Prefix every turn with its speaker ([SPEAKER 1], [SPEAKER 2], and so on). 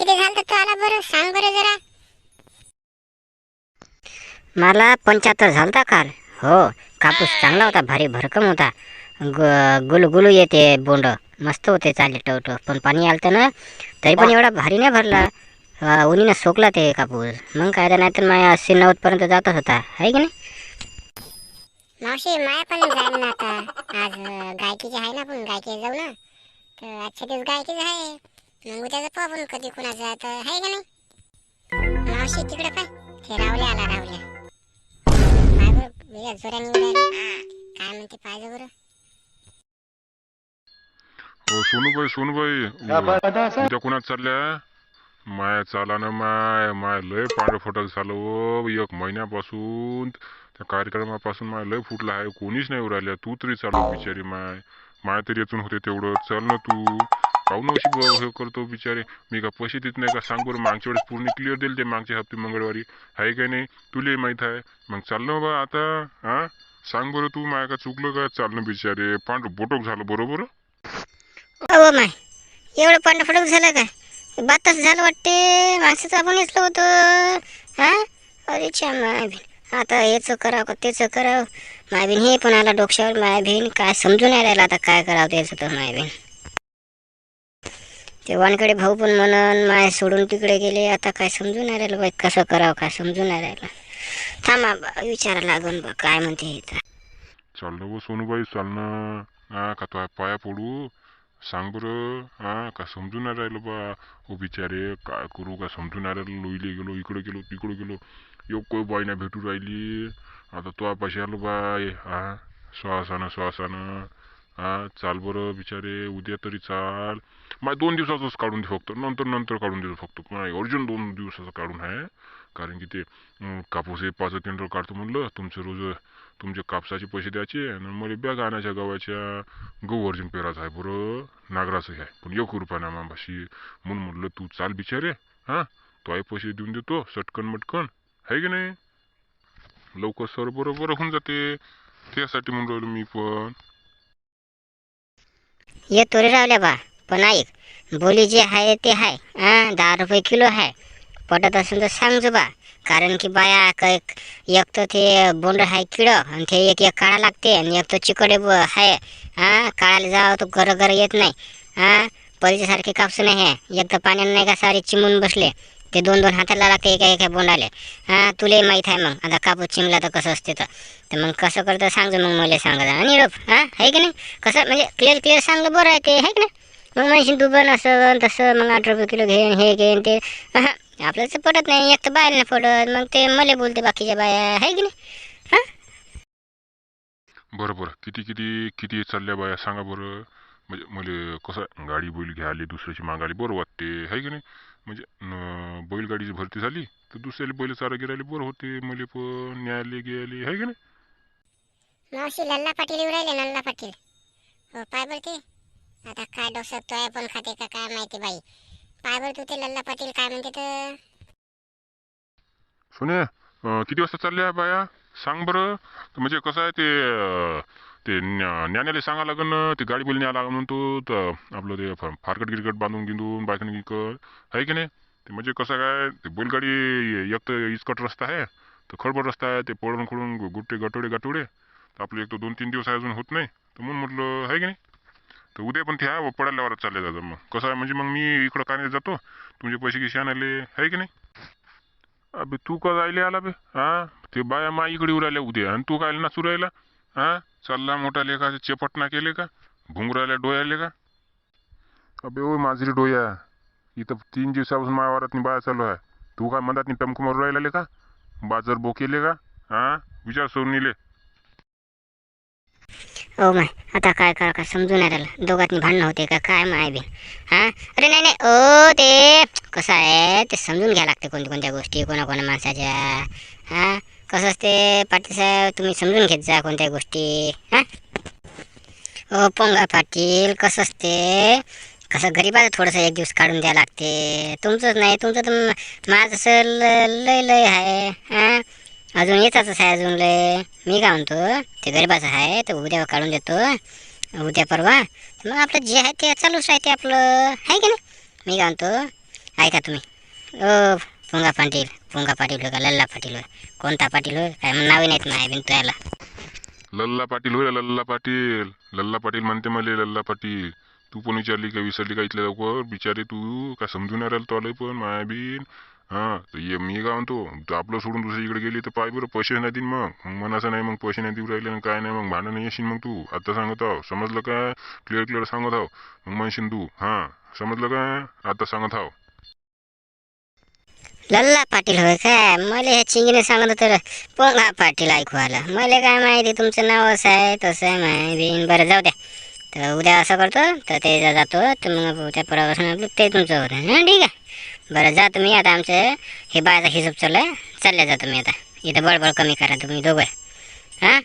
[SPEAKER 1] किती झालं तू आला बरं सांग बरं जरा.
[SPEAKER 2] मला 75 झालता काल. हो, कापूस चांगला होता, भारी भरकम होता. गुलगुलू येते बोंड, मस्त होते चालले टवटव. पण पाणी आलतं ना, तरी पण एवढा भारी नाही भरला. उन्हीनं सोकला ते कापूस. मग काय नाही तर माझ्या 80-90 पर्यंत जातच होता, आहे की नाही.
[SPEAKER 1] मावशी माया पण जाईल ना आता. आज गायकीची आहे ना, पण गायकी जाऊ ना. तर आजच्या दिवस गायकीच आहे. मग उद्याचं पाहू आपण कधी कुणाचं आहे तर, आहे का नाही. मावशी तिकडे पाय, ते रावल्या आला रावल्या. पाय बरं वेगळ्या जोराने येऊन राहिला. काय म्हणते पाहिजे बरं.
[SPEAKER 3] सोनूबाई उद्या कुणाच चालल्या? माय चाला ना माय माय लय पांढरं फटक झालं हो. 1 महिन्यापासून त्या कार्यक्रमापासून माय लय फुटला आहे. कोणीच नाही उरायल्या. तू तरी चालू बिचारी माय. माय तरी येतून होते तेवढं. चल ना तू. काहून अशी हे करतो बिचारे. मी का पैसे देत नाही का सांग बरं. मागच्या वेळेस पूर्ण क्लिअर दिले ते मागच्या हप्ते मंगळवारी. आहे का नाही तुले माहित आहे. मग चाललं बा आता. हा सांग बरं तू माय का चुकलं का. चालणं बिचारे पांढरं बोटक झालं बरोबर.
[SPEAKER 2] हो माय, एवढं पांढरं फटक झालं काय. बातच झालं वाटते. माणसाचं आपण येतलं होतं. हा अरे च्या माय बहीण, आता याचं करावं का त्याचं करावं. माय बहीण हे पण आला डोक्यावर. माय बहीण काय समजून नाही राहिला आता काय करावं त्याचं तर. माय बहीण ते वानकडे भाऊ पण म्हणून माय सोडून तिकडे गेले. आता काय समजून नाही राहिलं बाई, कसं करावं काय समजून नाही राहिलं. थांबा विचारा लागून बा काय म्हणते हे तर.
[SPEAKER 3] चाललं व सोनूबाई चालणं. हा का तो पाया पडू. सांग बरं. हा का समजून नाही राहिलं बा. हो बिचारे काय करू का समजून नाही राहिलं. लोईले गेलो, इकडे गेलो तिकडे गेलो. कोई बाई नाही भेटू राहिली. आता तो पैसे आलो बाय. हा श्वासानं हा चाल बरं बिचारे. उद्या तरी चाल. माय 2 दिवसाचंच काढून दे फक्त. नंतर काढून देतो फक्त. माय अर्जंट 2 दिवसाचं काढून आहे. कारण की ते कापूस 5 क्विंटल काढतो म्हणलं. तुमचं रोज तुमचे कापसाचे पैसे द्यायचे आणि मला बॅग आणायच्या गव्हाच्या. गहू अर्जुन पेराचं आहे बरं. नागराचं आहे पण 1 रुपया ना मामाशी. म्हणून म्हटलं तू चाल बिचारे. हा तो पैसे देऊन देतो सटकन मटकन. आहे की नाही. लवकर सर बरोबर होऊन जाते. त्यासाठी म्हणून राहिलो मी पण.
[SPEAKER 2] येतो रे रावल्या बा. पण ऐक, बोली जे आहे ते आहे. 10 रुपये किलो आहे. पटत असेल तर सांगजो बा. कारण की बाया एक तर ते बोंड आहे किड आणि ते एक काळा लागते आणि एक तर चिकडे आहे. काळाला जावं तो घर येत नाही. सारखे कापस नाही आहे. एक तर पाण्याने नाही का सारे चिमून बसले. ते 2-2 हाताला लागते एका बोंडाले. तुले माहीत आहे मग आता कापूस चिमला तर कसं असते तर मग कसं करतं सांगजो. मग मला सांगा आणि आहे की नाही. कसं म्हणजे क्लिअर सांगलं बरं आहे ते. आहे की नाही. मग म्हणशील तू पण असं तसं मग 8 रुपये किलो घेईन हे घेईन ते. आपल्याला पटत नाही. एक तर बाहेर नाही पडत. मग ते मला बोलते बाकीच्या बाया. आहे की नाही.
[SPEAKER 3] बरं किती चालल्या बाया सांगा बरं. म्हणजे मला कसं गाडी बैल घ्यायला दुसऱ्याची मागायला बरं वाटते. आहे की नाही. म्हणजे बैलगाडीची भरती झाली तर दुसऱ्याला बैल चारा गिरायला बरं होते. मला पण न्यायला गेले. आहे की नाही.
[SPEAKER 1] मावशी लल्ला पाटील येऊ राहिले. लल्ला पाटील हो पाय बरं ते. आता काय डोसत तो पण खाते का काय माहिती बाई. पाय बरं तू ते लल्ला पाटील काय म्हणते तर.
[SPEAKER 3] सोने किती वाजता चालल्या बाया सांग बरं. म्हणजे कसं आहे ते न्याण्याला सांगा लागन ना. ते गाडी बैल न्यायला लागून म्हणतो तर आपलं ते फारकट गिरकट बांधून गिंदून बायकन गिकट. आहे की नाही. ते म्हणजे कसं काय ते बैलगाडी एक तर इचकट रस्ता आहे तर खडबड रस्ता आहे. ते पळून खडून गुट्टे गटोडे तर आपलं एक तर 2-3 दिवस अजून होत नाही. तर म्हणून म्हटलं आहे की नाही. तर उद्या पण ते आहे पडायला वरच चालले जातं. मग कसं आहे म्हणजे मग मी इकडं काय नाही जातो. तुमचे पैसे गिसे आणायले. आहे की नाही. अबे तू का जायला आला बे. ते बाया मा इकडे उरायला उद्या आणि तू काय नाचू राहिला. चालला मोठा लेखा चेपटना केले का. घुंगरायला डोयाले का. अबे ओ माझी डोया. इथं 3 दिवसापासून मायावरात बाया चालू आहे. तू काय म्हणतात टमक मारू राहिला का. बाजार बोकेले का. विचार सोडून
[SPEAKER 2] ओ माय, आता काय करा काय समजून नाही राहिलं. दोघांनी भांडणं होते का काय माय बी. अरे नाही ते कसं आहे ते समजून घ्यायला लागते कोणत्या गोष्टी कोणा माणसाच्या. कसं असते पाटील साहेब तुम्ही समजून घेत जा कोणत्या गोष्टी. ओ पोंगा पाटील कसं असते. कसं गरीबाचं थोडंसं एक दिवस काढून द्यावं लागते. तुमचंच नाही तुमचं तर माझं असं लय आहे. अजून येताच आहे अजून लय. मी काय म्हणतो ते गरीबाचं आहे तर उद्या काढून देतो. उद्या परवा मग आपलं जे आहे ते चालूच राहते आपलं. आहे की नाही. मी काय म्हणतो ऐका तुम्ही ओ पुंगा पाटील होय का लल्ला पाटील होय कोणता पाटील होय काय नावे नाहीत माय बिन तुला
[SPEAKER 3] लल्ला पाटील होय लल्ला पाटील म्हणते मला लल्ला पाटील. तू पण विचारली का विसरली का इथल्या लवकर बिचारे तू का समजून राहिलं तो आलंय पण माया बिन. हा तर ये मी काय म्हणतो तू आपलं सोडून दुसरीकडे गेली तर पाय बरं पैसे नाही देईन मग मनाचं नाही मग पैसे नाही देऊ राहिले काय नाही मग भांडण येशील मग तू आता सांगत आहो समजलं काय क्लिअर सांगत आहो मग म्हणशील तू हा समजलं काय आता सांगत आहो.
[SPEAKER 2] लल्ला पाटील होय काय मला ह्या चिंगीने सांगत तर पोंगा पाटील ऐकू आलं मला काय माहिती तुमचं नाव असं आहे तसं आहे माय बिन. बरं जाऊ द्या तर उद्या असं करतो तर ते जातो तर मग उद्या परवापासून ते तुमचं होतं हां ठीक आहे. बरं जा तुम्ही आता आमचं हे बायाचा हिशोब चालला चालल्या जा तुम्ही आता इथं बळबळ कमी करा तुम्ही दोघं हां